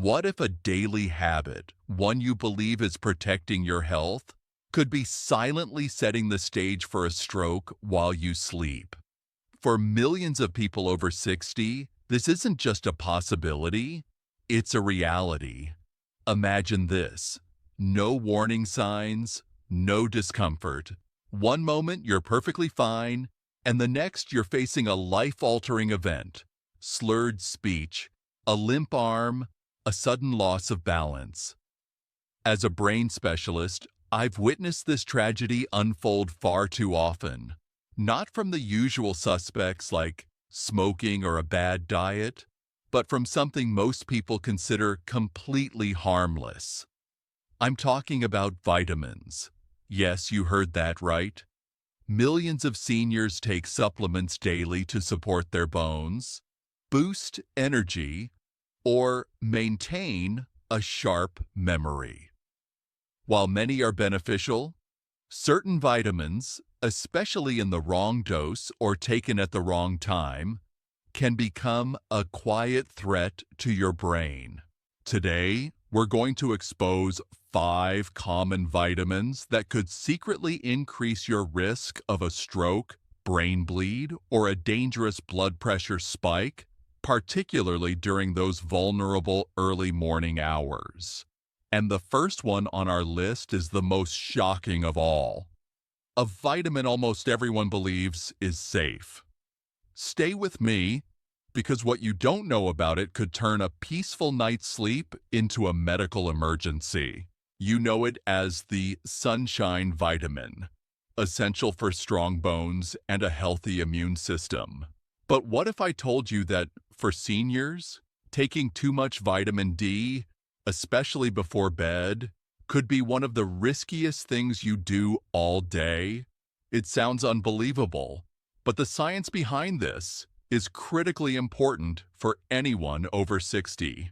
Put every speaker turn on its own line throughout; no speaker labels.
What if a daily habit, one you believe is protecting your health, could be silently setting the stage for a stroke while you sleep? For millions of people over 60, this isn't just a possibility, it's a reality. Imagine this: no warning signs, no discomfort. One moment you're perfectly fine, and the next you're facing a life-altering event: slurred speech, a limp arm, a sudden loss of balance. As a brain specialist, I've witnessed this tragedy unfold far too often. Not from the usual suspects like smoking or a bad diet, but from something most people consider completely harmless. I'm talking about vitamins. Yes, you heard that right. Millions of seniors take supplements daily to support their bones, boost energy, or maintain a sharp memory. While many are beneficial, certain vitamins, especially in the wrong dose or taken at the wrong time, can become a quiet threat to your brain. Today, we're going to expose 5 common vitamins that could secretly increase your risk of a stroke, brain bleed, or a dangerous blood pressure spike, particularly during those vulnerable early morning hours. And the first one on our list is the most shocking of all. A vitamin almost everyone believes is safe. Stay with me, because what you don't know about it could turn a peaceful night's sleep into a medical emergency. You know it as the sunshine vitamin, essential for strong bones and a healthy immune system. But what if I told you that for seniors, taking too much vitamin D, especially before bed, could be one of the riskiest things you do all day? It sounds unbelievable, but the science behind this is critically important for anyone over 60.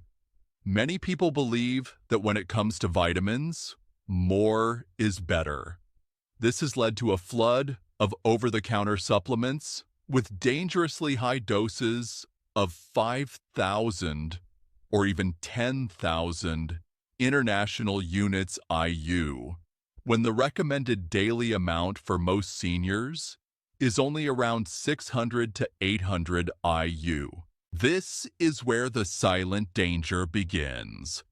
Many people believe that when it comes to vitamins, more is better. This has led to a flood of over-the-counter supplements with dangerously high doses of 5,000 or even 10,000 international units IU, when the recommended daily amount for most seniors is only around 600 to 800 IU. This is where the silent danger begins.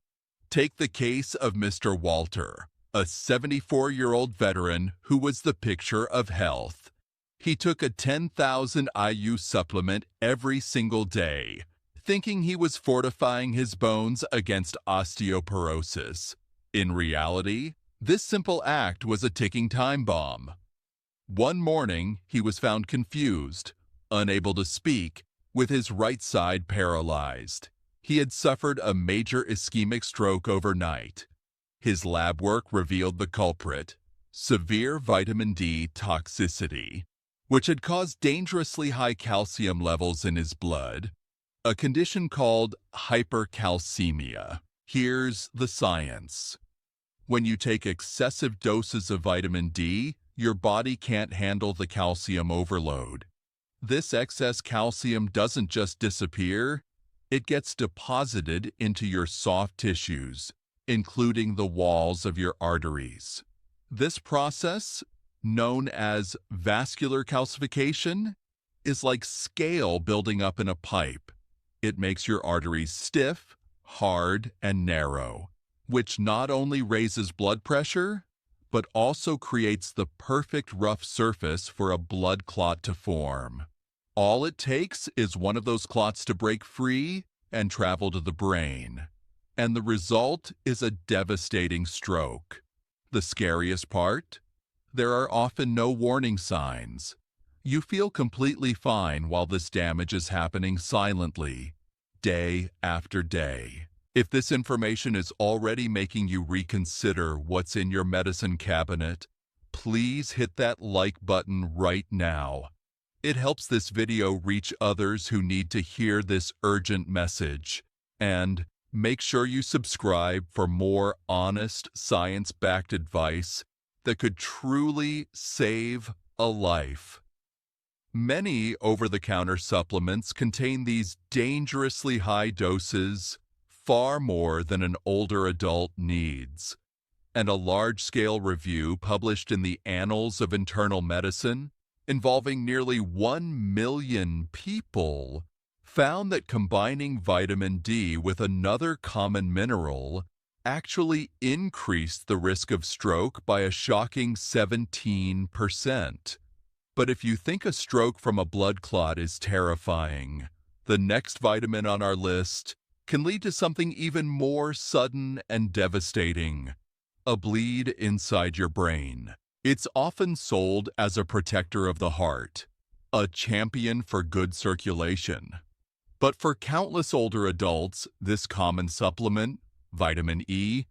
Take the case of Mr. Walter, a 74-year-old veteran who was the picture of health. He took a 10,000 IU supplement every single day, thinking he was fortifying his bones against osteoporosis. In reality, this simple act was a ticking time bomb. One morning, he was found confused, unable to speak, with his right side paralyzed. He had suffered a major ischemic stroke overnight. His lab work revealed the culprit: severe vitamin D toxicity, which had caused dangerously high calcium levels in his blood, a condition called hypercalcemia. Here's the science. When you take excessive doses of vitamin D, your body can't handle the calcium overload. This excess calcium doesn't just disappear, it gets deposited into your soft tissues, including the walls of your arteries. This process, known as vascular calcification, is like scale building up in a pipe. It makes your arteries stiff, hard, and narrow, which not only raises blood pressure, but also creates the perfect rough surface for a blood clot to form. All it takes is one of those clots to break free and travel to the brain, and the result is a devastating stroke. The scariest part? There are often no warning signs. You feel completely fine while this damage is happening silently, day after day. If this information is already making you reconsider what's in your medicine cabinet, please hit that like button right now. It helps this video reach others who need to hear this urgent message. And make sure you subscribe for more honest, science-backed advice that could truly save a life. Many over-the-counter supplements contain these dangerously high doses, far more than an older adult needs. And a large-scale review published in the Annals of Internal Medicine, involving nearly 1 million people, found that combining vitamin D with another common mineral actually increased the risk of stroke by a shocking 17%. But if you think a stroke from a blood clot is terrifying, the next vitamin on our list can lead to something even more sudden and devastating: a bleed inside your brain. It's often sold as a protector of the heart, a champion for good circulation. But for countless older adults, this common supplement, vitamin E,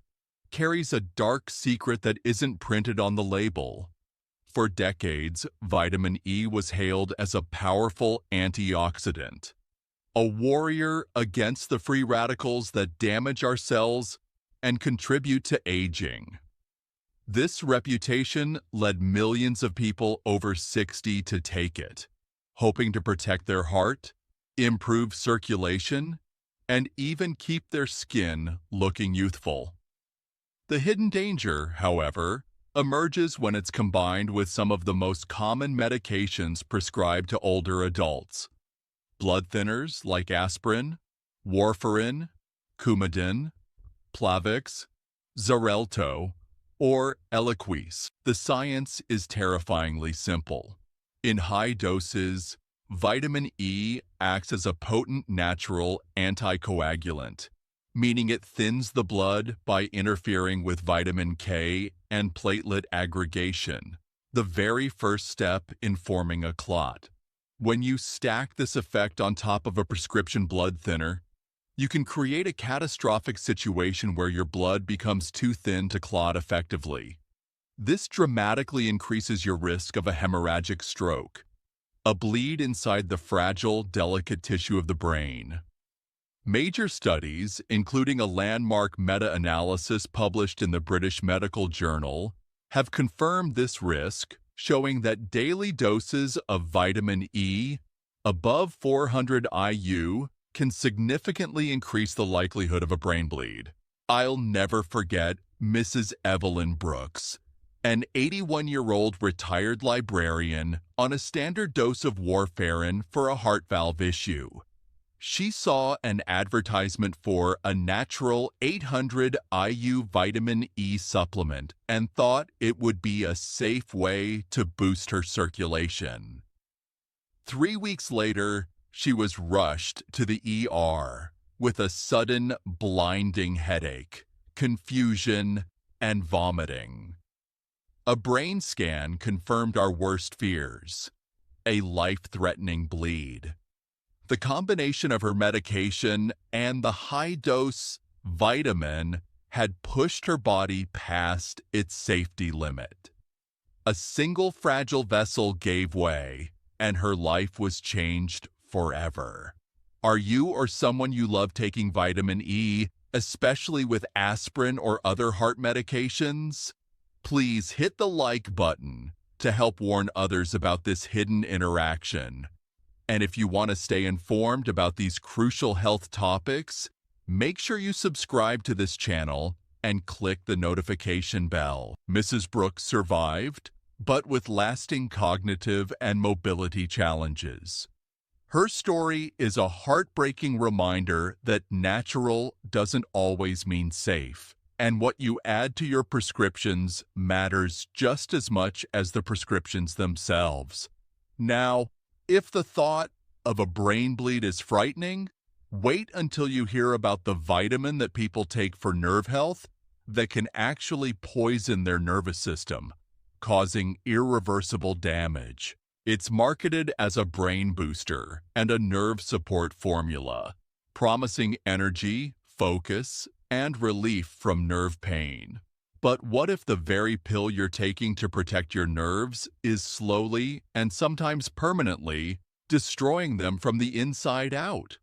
carries a dark secret that isn't printed on the label. For decades, vitamin E was hailed as a powerful antioxidant, a warrior against the free radicals that damage our cells and contribute to aging. This reputation led millions of people over 60 to take it, hoping to protect their heart, improve circulation, and even keep their skin looking youthful. The hidden danger, however, emerges when it's combined with some of the most common medications prescribed to older adults. Blood thinners like aspirin, warfarin, Coumadin, Plavix, Xarelto, or Eliquis. The science is terrifyingly simple. In high doses, vitamin E acts as a potent natural anticoagulant, meaning it thins the blood by interfering with vitamin K and platelet aggregation, the very first step in forming a clot. When you stack this effect on top of a prescription blood thinner, you can create a catastrophic situation where your blood becomes too thin to clot effectively. This dramatically increases your risk of a hemorrhagic stroke, a bleed inside the fragile, delicate tissue of the brain. Major studies, including a landmark meta-analysis published in the British Medical Journal, have confirmed this risk, showing that daily doses of vitamin E above 400 IU can significantly increase the likelihood of a brain bleed. I'll never forget Mrs. Evelyn Brooks, an 81-year-old retired librarian on a standard dose of warfarin for a heart valve issue. She saw an advertisement for a natural 800 IU vitamin E supplement and thought it would be a safe way to boost her circulation. 3 weeks later, she was rushed to the ER with a sudden, blinding headache, confusion, and vomiting. A brain scan confirmed our worst fears: a life-threatening bleed. The combination of her medication and the high-dose vitamin had pushed her body past its safety limit. A single fragile vessel gave way, and her life was changed forever. Are you or someone you love taking vitamin E, especially with aspirin or other heart medications? Please hit the like button to help warn others about this hidden interaction. And if you want to stay informed about these crucial health topics, make sure you subscribe to this channel and click the notification bell. Mrs. Brooks survived, but with lasting cognitive and mobility challenges. Her story is a heartbreaking reminder that natural doesn't always mean safe, and what you add to your prescriptions matters just as much as the prescriptions themselves. Now, if the thought of a brain bleed is frightening, wait until you hear about the vitamin that people take for nerve health that can actually poison their nervous system, causing irreversible damage. It's marketed as a brain booster and a nerve support formula, promising energy, focus, and relief from nerve pain. But what if the very pill you're taking to protect your nerves is slowly and sometimes permanently destroying them from the inside out?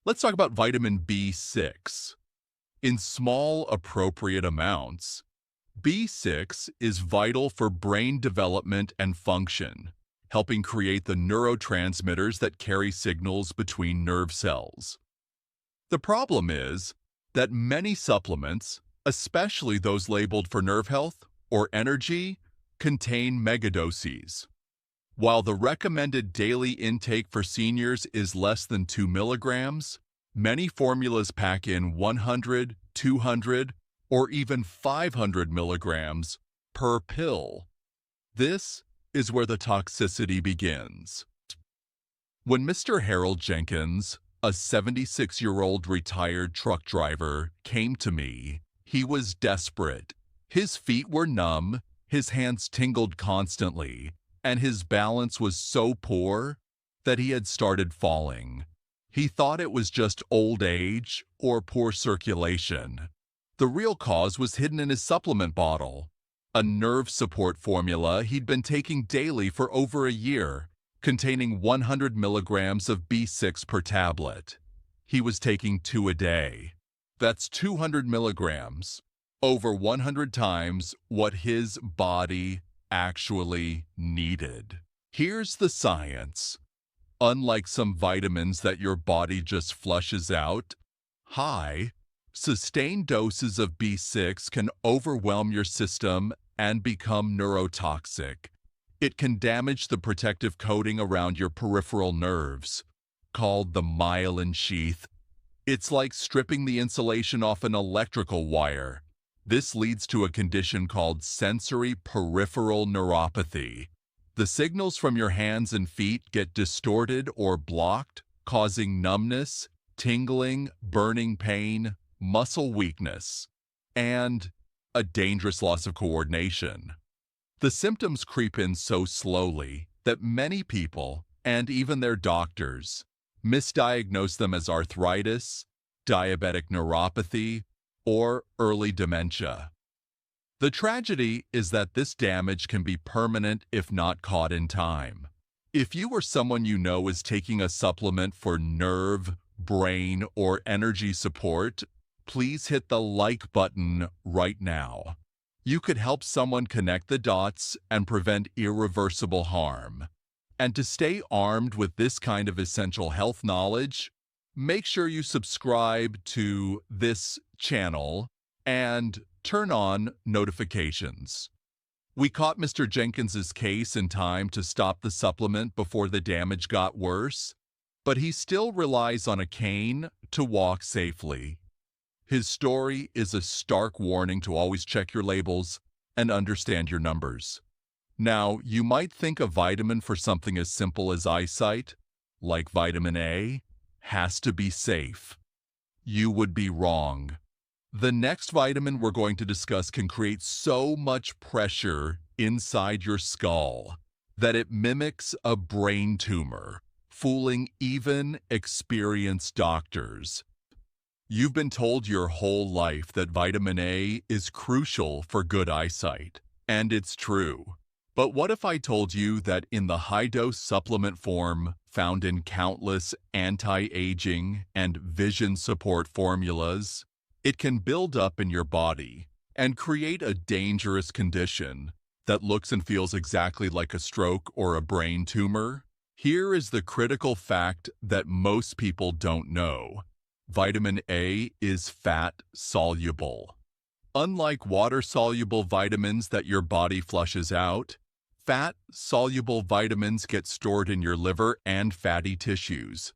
Let's talk about vitamin B6. In small, appropriate amounts, B6 is vital for brain development and function, helping create the neurotransmitters that carry signals between nerve cells. The problem is, that many supplements, especially those labeled for nerve health or energy, contain megadoses. While the recommended daily intake for seniors is less than 2 milligrams, many formulas pack in 100, 200, or even 500 milligrams per pill. This is where the toxicity begins. When Mr. Harold Jenkins, a 76-year-old retired truck driver, came to me, he was desperate. His feet were numb, his hands tingled constantly, and his balance was so poor that he had started falling. He thought it was just old age or poor circulation. The real cause was hidden in his supplement bottle, a nerve support formula he'd been taking daily for over a year, containing 100 milligrams of B6 per tablet. He was taking 2 a day. That's 200 milligrams, over 100 times what his body actually needed. Here's the science. Unlike some vitamins that your body just flushes out, high, sustained doses of B6 can overwhelm your system and become neurotoxic. It can damage the protective coating around your peripheral nerves, called the myelin sheath. It's like stripping the insulation off an electrical wire. This leads to a condition called sensory peripheral neuropathy. The signals from your hands and feet get distorted or blocked, causing numbness, tingling, burning pain, muscle weakness, and a dangerous loss of coordination. The symptoms creep in so slowly that many people, and even their doctors, misdiagnose them as arthritis, diabetic neuropathy, or early dementia. The tragedy is that this damage can be permanent if not caught in time. If you or someone you know is taking a supplement for nerve, brain, or energy support, please hit the like button right now. You could help someone connect the dots and prevent irreversible harm. And to stay armed with this kind of essential health knowledge, make sure you subscribe to this channel and turn on notifications. We caught Mr. Jenkins's case in time to stop the supplement before the damage got worse, but he still relies on a cane to walk safely. His story is a stark warning to always check your labels and understand your numbers. Now, you might think a vitamin for something as simple as eyesight, like vitamin A, has to be safe. You would be wrong. The next vitamin we're going to discuss can create so much pressure inside your skull that it mimics a brain tumor, fooling even experienced doctors. You've been told your whole life that vitamin A is crucial for good eyesight, and it's true. But what if I told you that in the high-dose supplement form found in countless anti-aging and vision support formulas, it can build up in your body and create a dangerous condition that looks and feels exactly like a stroke or a brain tumor? Here is the critical fact that most people don't know. Vitamin A is fat-soluble. Unlike water-soluble vitamins that your body flushes out, fat-soluble vitamins get stored in your liver and fatty tissues.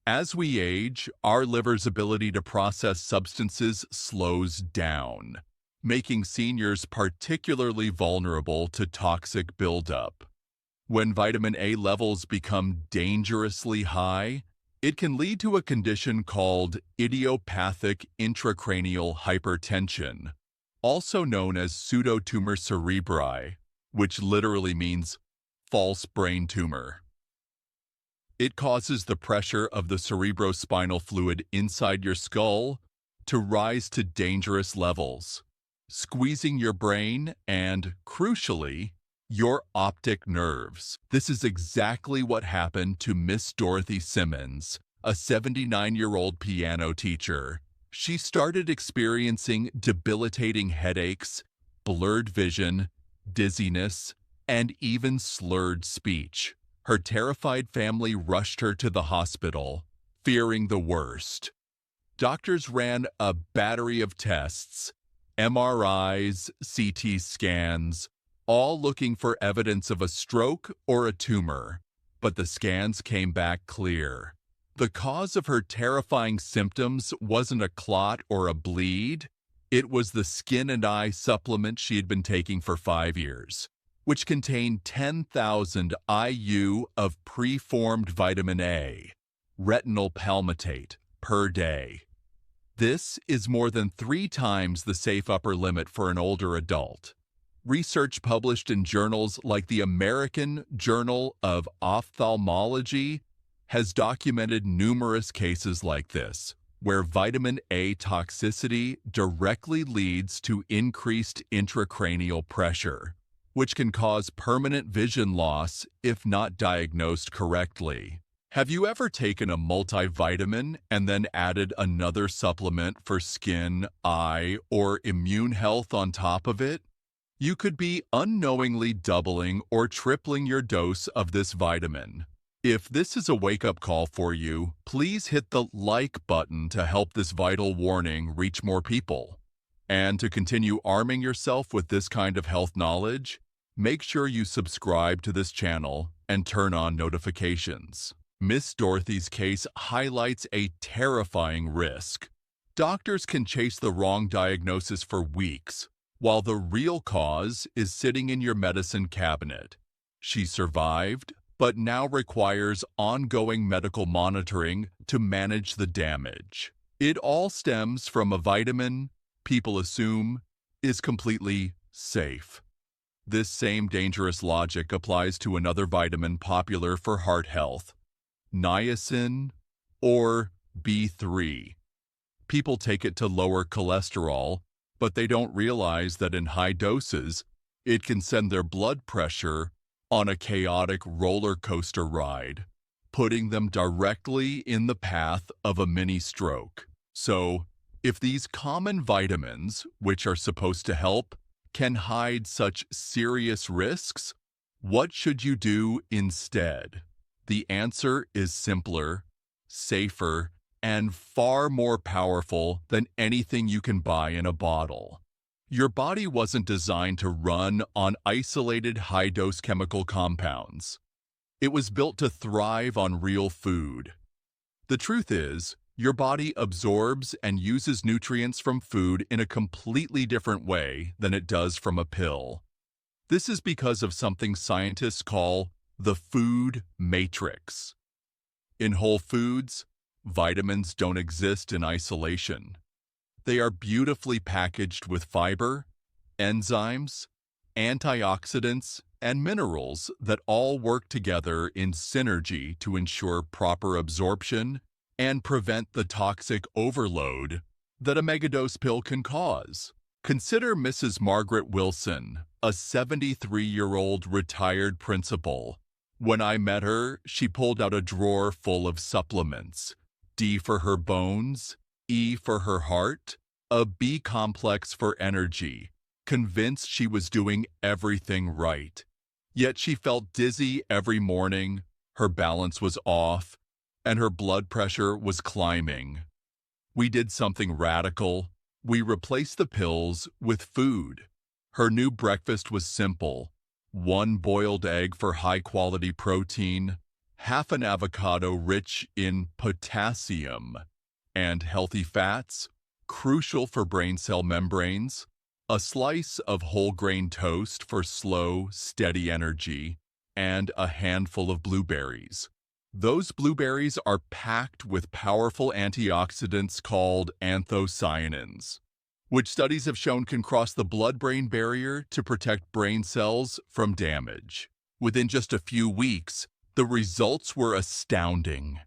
As we age, our liver's ability to process substances slows down, making seniors particularly vulnerable to toxic buildup. When vitamin A levels become dangerously high, it can lead to a condition called idiopathic intracranial hypertension, also known as pseudotumor cerebri, which literally means false brain tumor. It causes the pressure of the cerebrospinal fluid inside your skull to rise to dangerous levels, squeezing your brain and, crucially, your optic nerves. This is exactly what happened to Miss Dorothy Simmons, a 79-year-old piano teacher. She started experiencing debilitating headaches, blurred vision, dizziness, and even slurred speech. Her terrified family rushed her to the hospital, fearing the worst. Doctors ran a battery of tests, MRIs, CT scans, all looking for evidence of a stroke or a tumor, but the scans came back clear. The cause of her terrifying symptoms wasn't a clot or a bleed. It was the skin and eye supplement she had been taking for 5 years, which contained 10,000 IU of preformed vitamin A, retinol palmitate, per day. This is more than 3 times the safe upper limit for an older adult. Research published in journals like the American Journal of Ophthalmology has documented numerous cases like this, where vitamin A toxicity directly leads to increased intracranial pressure, which can cause permanent vision loss if not diagnosed correctly. Have you ever taken a multivitamin and then added another supplement for skin, eye, or immune health on top of it? You could be unknowingly doubling or tripling your dose of this vitamin. If this is a wake-up call for you, please hit the like button to help this vital warning reach more people. And to continue arming yourself with this kind of health knowledge, make sure you subscribe to this channel and turn on notifications. Miss Dorothy's case highlights a terrifying risk. Doctors can chase the wrong diagnosis for weeks, while the real cause is sitting in your medicine cabinet. She survived, but now requires ongoing medical monitoring to manage the damage. It all stems from a vitamin people assume is completely safe. This same dangerous logic applies to another vitamin popular for heart health, niacin, or B3. People take it to lower cholesterol, but they don't realize that in high doses, it can send their blood pressure on a chaotic roller coaster ride, putting them directly in the path of a mini stroke. So, if these common vitamins, which are supposed to help, can hide such serious risks, what should you do instead? The answer is simpler, safer, and far more powerful than anything you can buy in a bottle. Your body wasn't designed to run on isolated high-dose chemical compounds. It was built to thrive on real food. The truth is, your body absorbs and uses nutrients from food in a completely different way than it does from a pill. This is because of something scientists call the food matrix. In whole foods, vitamins don't exist in isolation. They are beautifully packaged with fiber, enzymes, antioxidants, and minerals that all work together in synergy to ensure proper absorption and prevent the toxic overload that a megadose pill can cause. Consider Mrs. Margaret Wilson, a 73-year-old retired principal. When I met her, she pulled out a drawer full of supplements: D for her bones, E for her heart, a B complex for energy, convinced she was doing everything right. Yet she felt dizzy every morning, her balance was off, and her blood pressure was climbing. We did something radical. We replaced the pills with food. Her new breakfast was simple: 1 boiled egg for high-quality protein, half an avocado rich in potassium and healthy fats, crucial for brain cell membranes, a slice of whole grain toast for slow, steady energy, and a handful of blueberries. Those blueberries are packed with powerful antioxidants called anthocyanins, which studies have shown can cross the blood-brain barrier to protect brain cells from damage. Within just a few weeks, the results were astounding.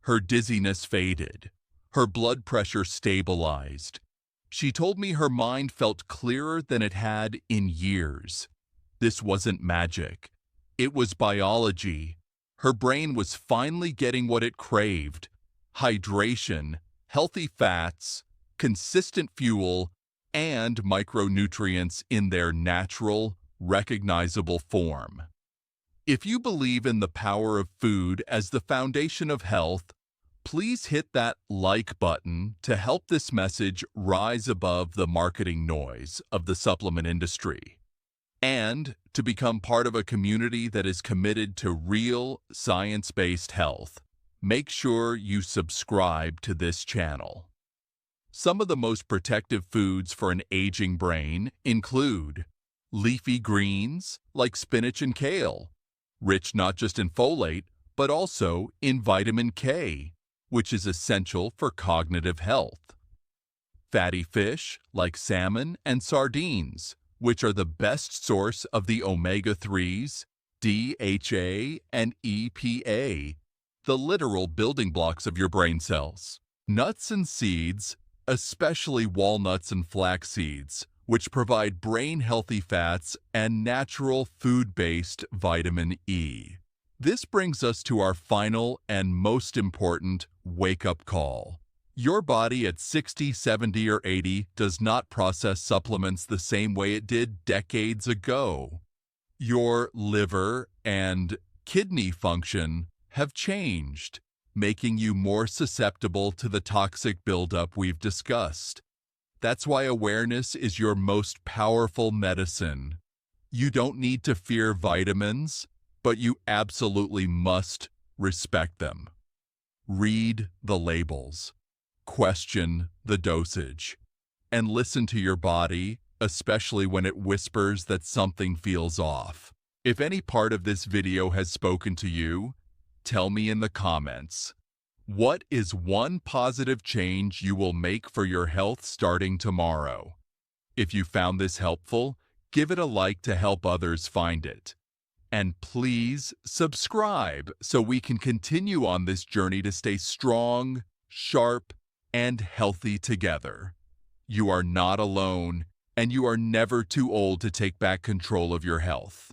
Her dizziness faded. Her blood pressure stabilized. She told me her mind felt clearer than it had in years. This wasn't magic. It was biology. Her brain was finally getting what it craved: hydration, healthy fats, consistent fuel, and micronutrients in their natural, recognizable form. If you believe in the power of food as the foundation of health, Please hit that like button to help this message rise above the marketing noise of the supplement industry. And to become part of a community that is committed to real, science-based health, make sure you subscribe to this channel. Some of the most protective foods for an aging brain include leafy greens like spinach and kale, rich not just in folate, but also in vitamin K, which is essential for cognitive health. Fatty fish like salmon and sardines, which are the best source of the omega-3s, DHA, and EPA, the literal building blocks of your brain cells. Nuts and seeds, especially walnuts and flax seeds, which provide brain-healthy fats and natural food-based vitamin E. This brings us to our final and most important wake-up call. Your body at 60, 70, or 80 does not process supplements the same way it did decades ago. Your liver and kidney function have changed, making you more susceptible to the toxic buildup we've discussed. That's why awareness is your most powerful medicine. You don't need to fear vitamins, but you absolutely must respect them. Read the labels, question the dosage, and listen to your body, especially when it whispers that something feels off. If any part of this video has spoken to you, tell me in the comments. What is one positive change you will make for your health starting tomorrow? If you found this helpful, give it a like to help others find it. And please subscribe so we can continue on this journey to stay strong, sharp, and healthy together. You are not alone, and you are never too old to take back control of your health.